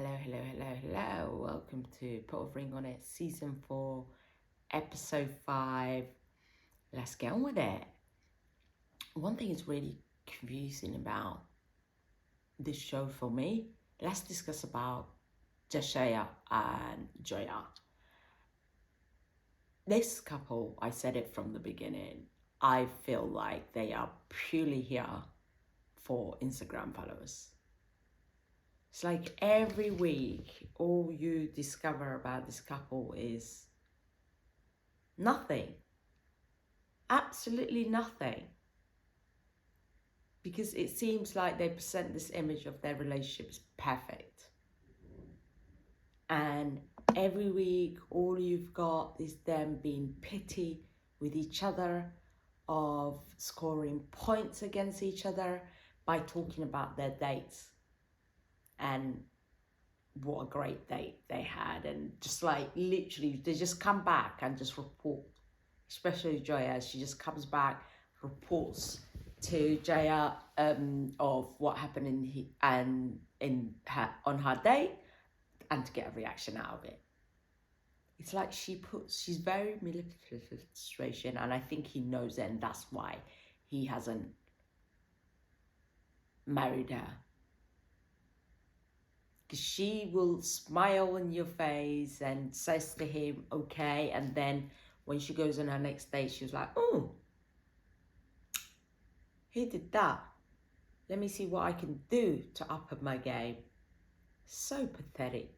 Hello. Welcome to Put a Ring on It, Season 4, Episode 5. Let's get on with it. One thing is really confusing about this show for me. Let's discuss about Jashaya and Joya. This couple, I said it from the beginning, I feel like they are purely here for Instagram followers. It's like every week, all you discover about this couple is nothing. Absolutely nothing. Because it seems like they present this image of their relationship as perfect. And every week, all you've got is them being petty with each other, of scoring points against each other by talking about their dates and what a great date they had. And just like literally, they just come back and just report, especially Joya. She just comes back, reports to Jaya of what happened on her date, and to get a reaction out of it. It's like she's very manipulative of the situation, and I think he knows it, and that's why he hasn't married her. Because she will smile in your face and says to him, okay, and then when she goes on her next date, she was like, oh, he did that. Let me see what I can do to up my game. So pathetic.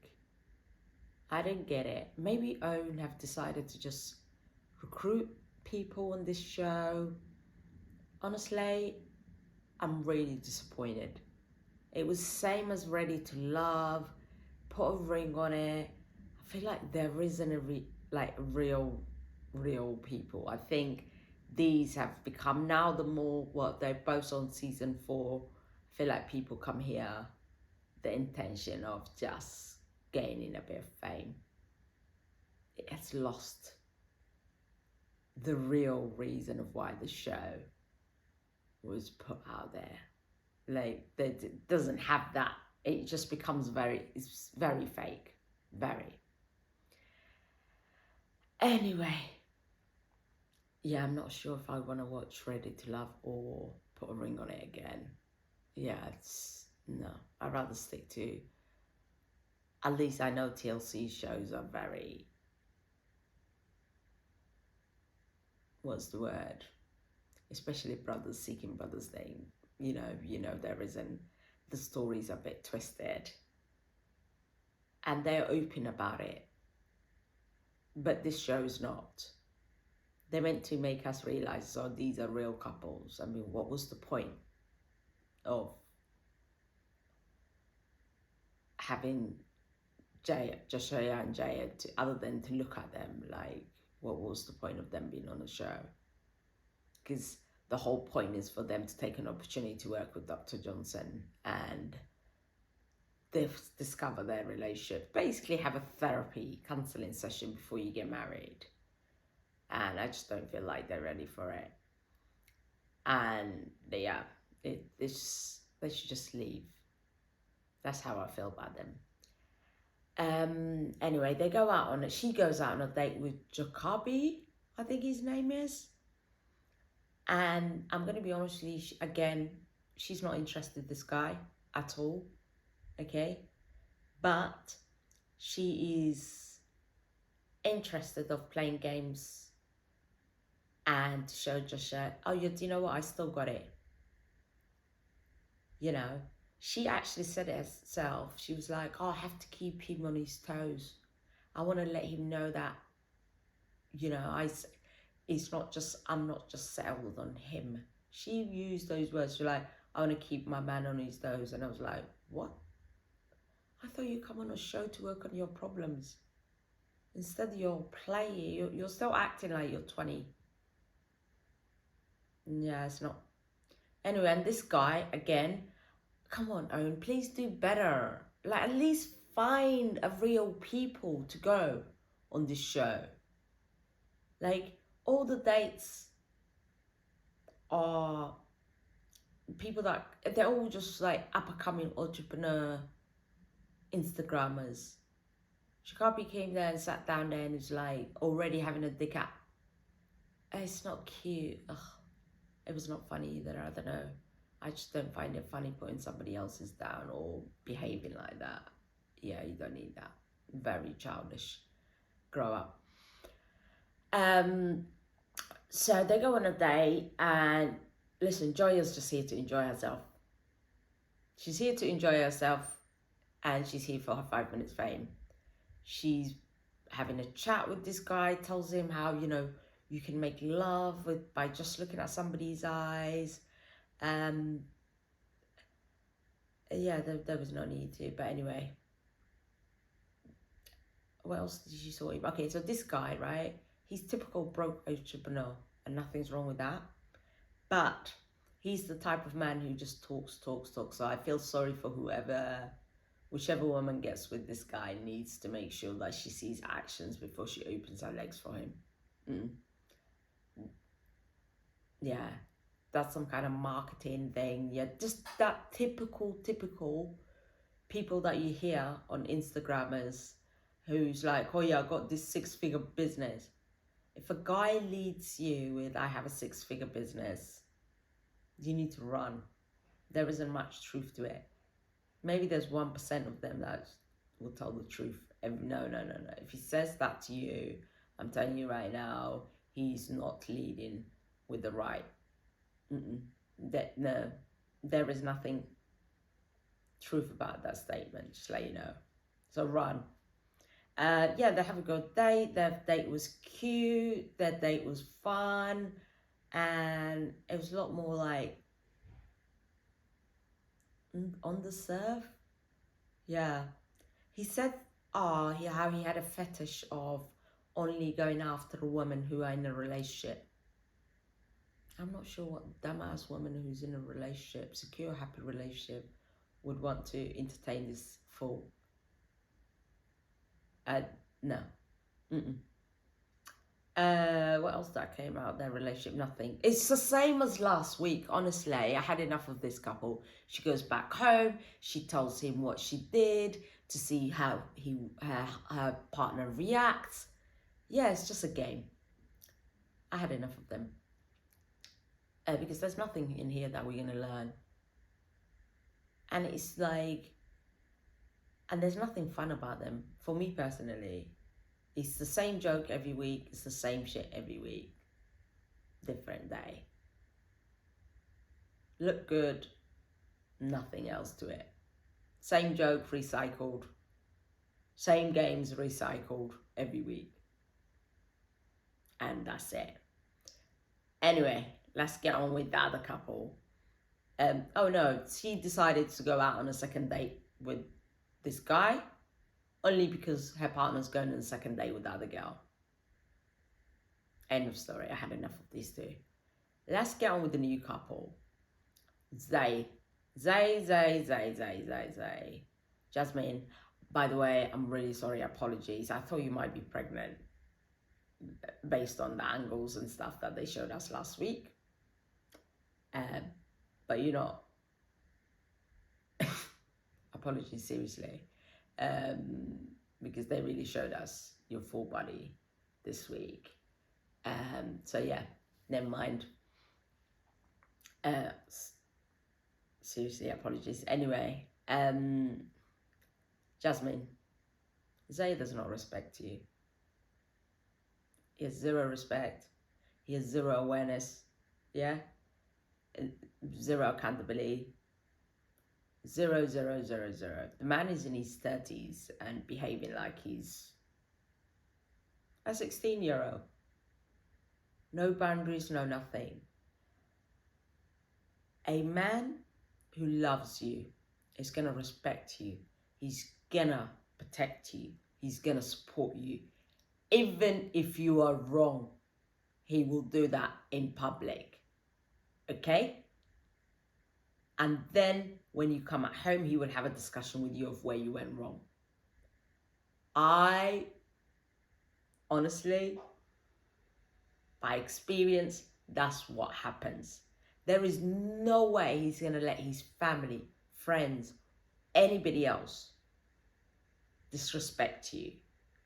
I don't get it. Maybe OWN have decided to just recruit people on this show. Honestly, I'm really disappointed. It was same as Ready to Love, Put a Ring on It. I feel like there isn't real people. I think these have become now they're both on season 4. I feel like people come here the intention of just gaining a bit of fame. It has lost the real reason of why the show was put out there. Like, it doesn't have that. It just becomes it's very fake. Very. Anyway, yeah, I'm not sure if I want to watch Ready to Love or Put a Ring on It again. Yeah, no. I'd rather stick to, at least I know TLC shows are very, what's the word? Especially Brothers Seeking Brothers thing. You know, there isn't, the story's a bit twisted. And they're open about it. But this show is not. They meant to make us realize, oh, these are real couples. I mean, what was the point of having Joshua and Jaya other than to look at them? Like, what was the point of them being on the show? Because the whole point is for them to take an opportunity to work with Dr. Johnson and discover their relationship. Basically have a therapy counseling session before you get married. And I just don't feel like they're ready for it. And they should just leave. That's how I feel about them. Anyway, she goes out on a date with Jacoby, I think his name is. And I'm going to be honest with you, again, she's not interested in this guy at all, okay? But she is interested of playing games and to show Joshua, oh, you know what, I still got it. You know, she actually said it herself. She was like, oh, I have to keep him on his toes. I want to let him know that, you know, I'm not just settled on him. She used those words. She's like, I want to keep my man on his toes. And I was like, what? I thought you come on a show to work on your problems. Instead, you're playing. You're still acting like you're 20. Yeah, it's not. Anyway, and this guy, again, come on, OWN, please do better. Like, at least find a real people to go on this show. Like, all the dates are people that, they're all just like up-and-coming entrepreneur Instagrammers. Shikapi came there and sat down there and was like already having a dick out. It's not cute. Ugh. It was not funny either. I don't know. I just don't find it funny putting somebody else's down or behaving like that. Yeah, you don't need that. Very childish. Grow up. So they go on a date, and listen, Joya's just here to enjoy herself. She's here to enjoy herself, and she's here for her 5 minutes fame. She's having a chat with this guy, tells him how, you know, you can make love by just looking at somebody's eyes. Yeah, there was no need to, but anyway. What else did you saw him? Okay, so this guy, right? He's typical broke entrepreneur, and nothing's wrong with that. But he's the type of man who just talks. So I feel sorry for whichever woman gets with this guy needs to make sure that she sees actions before she opens her legs for him. Yeah, that's some kind of marketing thing. Yeah, just that typical people that you hear on Instagrammers who's like, oh yeah, I got this 6-figure business. If a guy leads you with, I have a 6-figure business, you need to run. There isn't much truth to it. Maybe there's 1% of them that will tell the truth. No. If he says that to you, I'm telling you right now, he's not leading with the right. No, there is nothing truth about that statement, just let you know. So run. Yeah, they have a good date. Their date was cute. Their date was fun. And it was a lot more like on the surf. Yeah. He said how he had a fetish of only going after a woman who are in a relationship. I'm not sure what dumbass woman who's in a relationship, secure, happy relationship, would want to entertain this fool. No. What else that came out? Their relationship, nothing. It's the same as last week, honestly. I had enough of this couple. She goes back home. She tells him what she did to see how her partner reacts. Yeah, it's just a game. I had enough of them. Because there's nothing in here that we're going to learn. And it's like, and there's nothing fun about them. For me personally, it's the same joke every week. It's the same shit every week. Different day. Look good. Nothing else to it. Same joke recycled. Same games recycled every week. And that's it. Anyway, let's get on with the other couple. Oh no, she decided to go out on a second date with this guy only because her partner's going on a second date with the other girl. End of story. I had enough of these two. Let's get on with the new couple. Zay. Jasmine, by the way, I'm really sorry. Apologies. I thought you might be pregnant based on the angles and stuff that they showed us last week. But you're not. Apologies, seriously. Because they really showed us your full body this week. So yeah, never mind. Seriously, apologies. Anyway, Jasmine, Zay does not respect you. He has zero respect. He has zero awareness. Yeah? Zero accountability. 0. The man is in his 30s and behaving like he's a 16-year-old. No boundaries, no nothing. A man who loves you is going to respect you. He's going to protect you. He's going to support you. Even if you are wrong, he will do that in public. Okay? And then when you come at home, he will have a discussion with you of where you went wrong. I, honestly, by experience, that's what happens. There is no way he's going to let his family, friends, anybody else disrespect you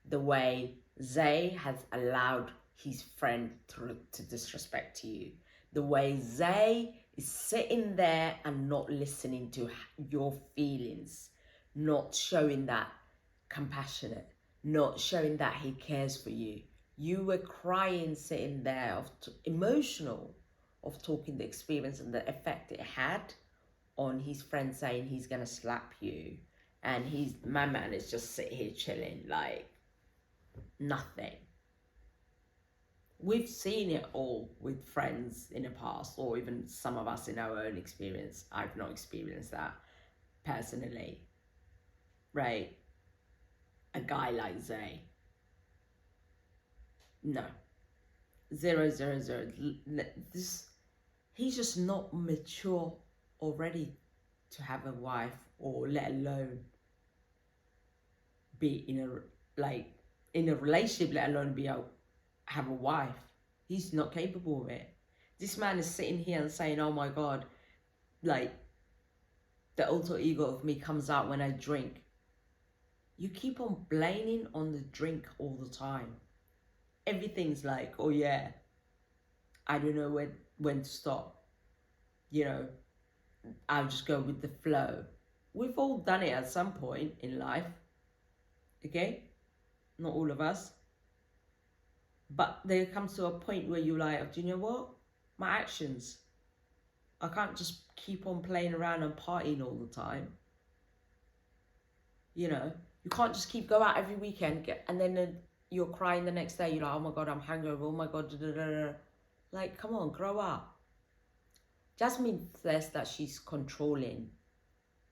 the way Zay has allowed his friend to disrespect you. The way Zay is sitting there and not listening to your feelings, not showing that compassionate, not showing that he cares for you. You were crying, sitting there, emotional, of talking the experience and the effect it had on his friend saying he's gonna slap you, and my man is just sitting here chilling like nothing. We've seen it all with friends in the past, or even some of us in our own experience. I've not experienced that personally, right? A guy like Zay, no, 000. This, he's just not mature or ready to have a wife, or let alone be in a relationship, let alone have a wife. He's not capable of it. This man is sitting here and saying, oh my God, like, the alter ego of me comes out when I drink. You keep on blaming on the drink all the time. Everything's like, oh yeah, I don't know when to stop. You know, I'll just go with the flow. We've all done it at some point in life. Okay? Not all of us. But there comes to a point where you're like, do you know what? My actions. I can't just keep on playing around and partying all the time. You know, you can't just keep go out every weekend and then you're crying the next day. You're like, oh my God, I'm hungover. Oh my God. Da, da, da, da. Like, come on, grow up. Jasmine says that she's controlling,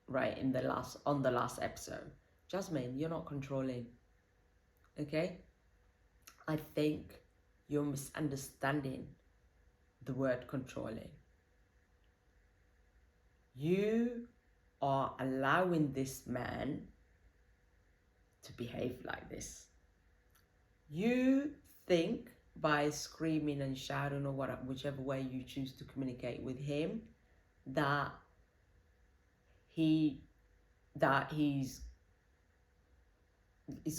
right, on the last episode. Jasmine, you're not controlling. Okay? I think you're misunderstanding the word controlling. You are allowing this man to behave like this. You think by screaming and shouting, or whichever way you choose to communicate with him, that he's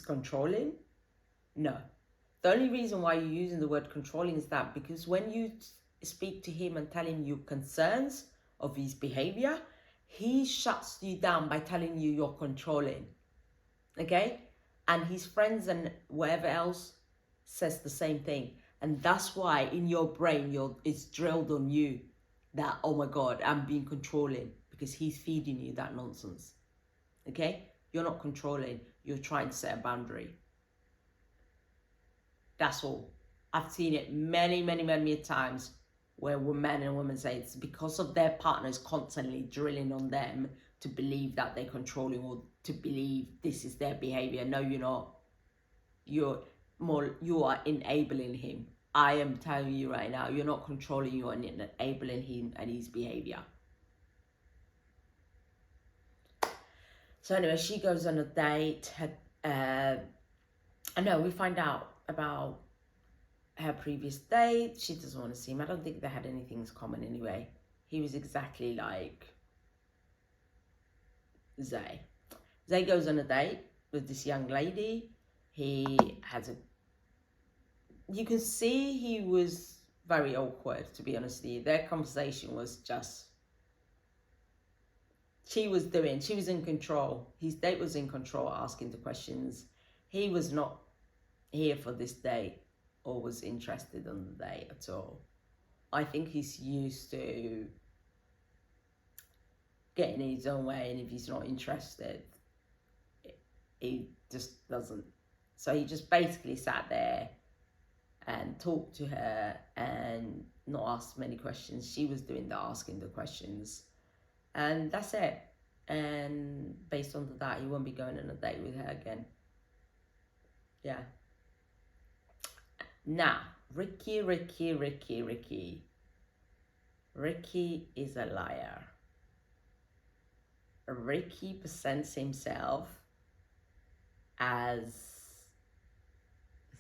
controlling. No. The only reason why you're using the word controlling is that because when you speak to him and tell him your concerns of his behavior, he shuts you down by telling you you're controlling. Okay? And his friends and whatever else says the same thing. And that's why in your brain, it's drilled on you that, oh my God, I'm being controlling, because he's feeding you that nonsense. Okay? You're not controlling. You're trying to set a boundary. That's all. I've seen it many, many, many times where men and women say it's because of their partners constantly drilling on them to believe that they're controlling, or to believe this is their behavior. No, you're not. You are enabling him. I am telling you right now, you're not controlling, you are enabling him and his behavior. So anyway, she goes on a date. I know we find out about her previous date. She doesn't want to see him. I don't think they had anything in common anyway. He was exactly like Zay. Zay goes on a date with this young lady. He has you can see he was very awkward, to be honest with you. Their conversation was just, she was in control. His date was in control, asking the questions. He was not here for this date or was interested in the date at all. I think he's used to getting in his own way, and if he's not interested, he just doesn't. So he just basically sat there and talked to her and not asked many questions. She was doing the asking the questions, and that's it. And based on that, he won't be going on a date with her again. Yeah. Now, Ricky is a liar. Ricky presents himself as,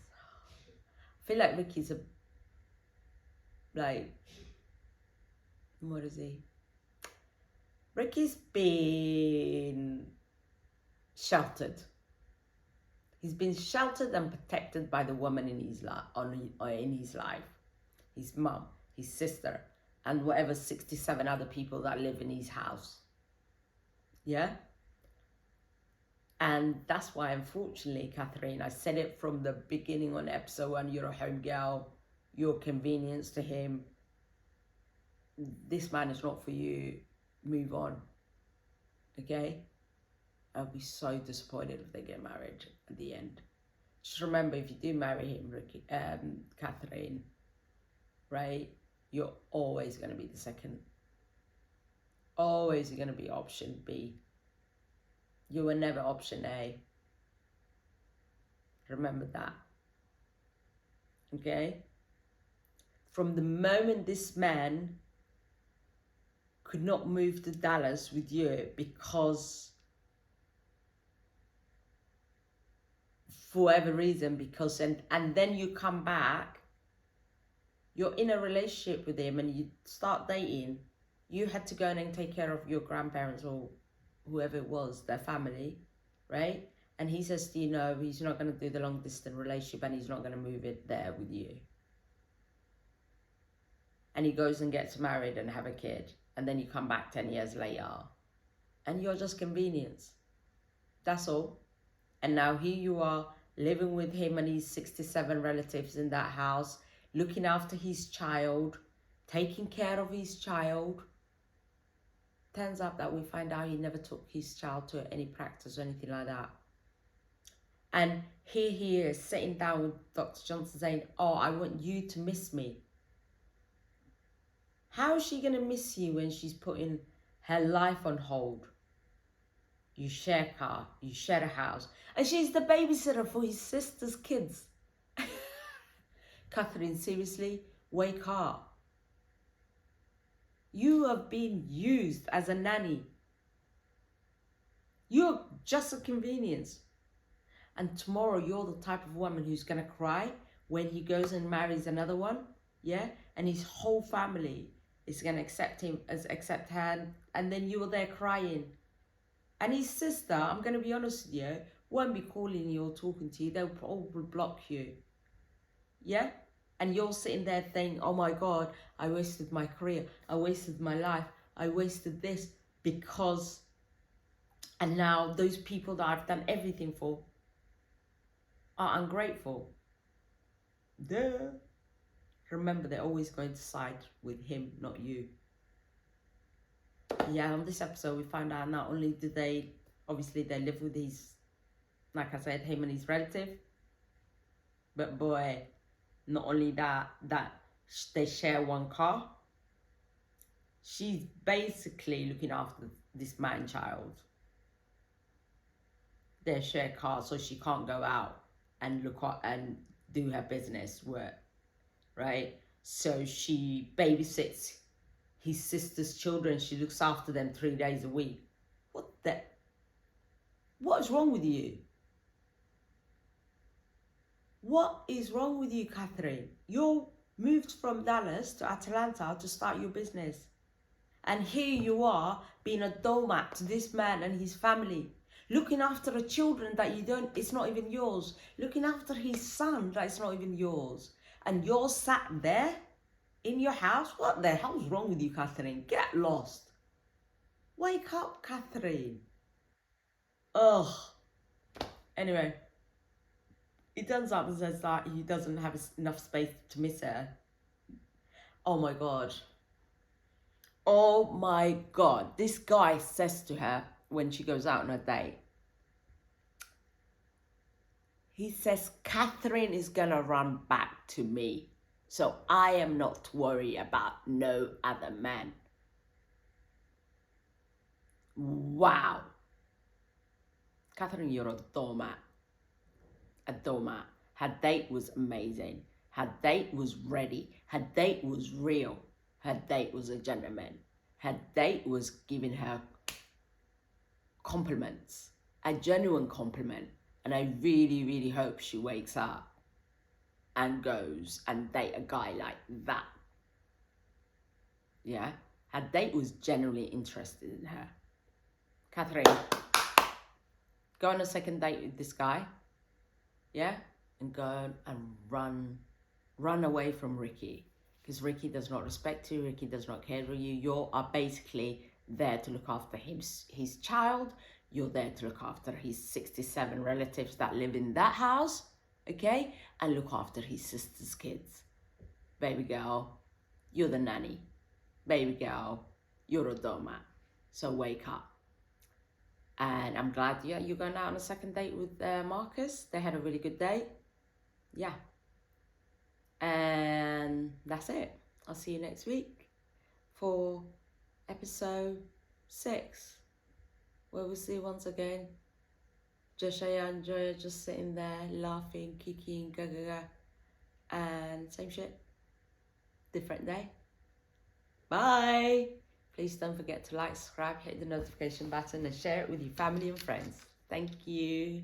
I feel like Ricky's what is he? Ricky's been sheltered He's been sheltered and protected by the woman in his life, his mum, his sister, and whatever 67 other people that live in his house. Yeah? And that's why, unfortunately, Catherine, I said it from the beginning on episode 1, you're a home girl, you're a convenience to him. This man is not for you. Move on. Okay? I'll be so disappointed if they get married at the end. Just remember, if you do marry him, Catherine, right, you're always going to be the second. Always going to be option B. You were never option A. Remember that. Okay? From the moment this man could not move to Dallas with you because for whatever reason, because and then you come back, you're in a relationship with him and you start dating, you had to go in and take care of your grandparents or whoever it was, their family, right? And he says to you, no, he's not going to do the long distance relationship and he's not going to move it there with you. And he goes and gets married and have a kid. And then you come back 10 years later and you're just convenience. That's all. And now here you are living with him and his 67 relatives in that house, looking after his child, taking care of his child. Turns out that we find out he never took his child to any practice or anything like that. And here he is sitting down with Dr. Johnson saying, oh, I want you to miss me. How is she going to miss you when she's putting her life on hold? You share a car, you share a house, and she's the babysitter for his sister's kids. Catherine, seriously, wake up. You have been used as a nanny. You're just a convenience. And tomorrow you're the type of woman who's going to cry when he goes and marries another one, yeah? And his whole family is going to accept her, and then you were there crying. And his sister, I'm going to be honest with you, won't be calling you or talking to you. They'll probably block you. Yeah? And you're sitting there thinking, oh my God, I wasted my career. I wasted my life. I wasted this because... And now those people that I've done everything for are ungrateful. Duh. Remember, they're always going to side with him, not you. Yeah, on this episode, we find out not only do they, obviously they live with his, like I said, him and his relative, but boy, not only that they share one car. She's basically looking after this man-child. They share cars, so she can't go out and look at and do her business work, right? So she babysits his sister's children. She looks after them 3 days a week. What is wrong with you? What is wrong with you, Catherine? You moved from Dallas to Atlanta to start your business. And here you are being a doormat to this man and his family. Looking after the children that it's not even yours. Looking after his son that it's not even yours. And you're sat there in your house? What the hell's wrong with you, Catherine? Get lost. Wake up, Catherine. Ugh. Anyway, it turns out that he doesn't have enough space to miss her. Oh my God. Oh my God. This guy says to her when she goes out on a date, he says, Catherine is gonna run back to me. So I am not worried about no other man. Wow. Catherine, you're a doormat. A doormat. Her date was amazing. Her date was ready. Her date was real. Her date was a gentleman. Her date was giving her compliments. A genuine compliment. And I really, really hope she wakes up and goes and date a guy like that. Yeah? Her date was genuinely interested in her. Catherine, go on a second date with this guy. yeah, and go and run away from Ricky, because Ricky does not respect you. Ricky does not care for you. You are basically there to look after his child. You're there to look after his 67 relatives that live in that house, okay, and look after his sister's kids. Baby girl, you're the nanny. Baby girl, you're a doormat. So wake up. And I'm glad you're going out on a second date with Marcus. They had a really good date. Yeah. And that's it. I'll see you next week for episode 6, where we'll see once again Joshua and Joya just sitting there laughing, kicking, gaga, and same shit. Different day. Bye. Please don't forget to like, subscribe, hit the notification button, and share it with your family and friends. Thank you.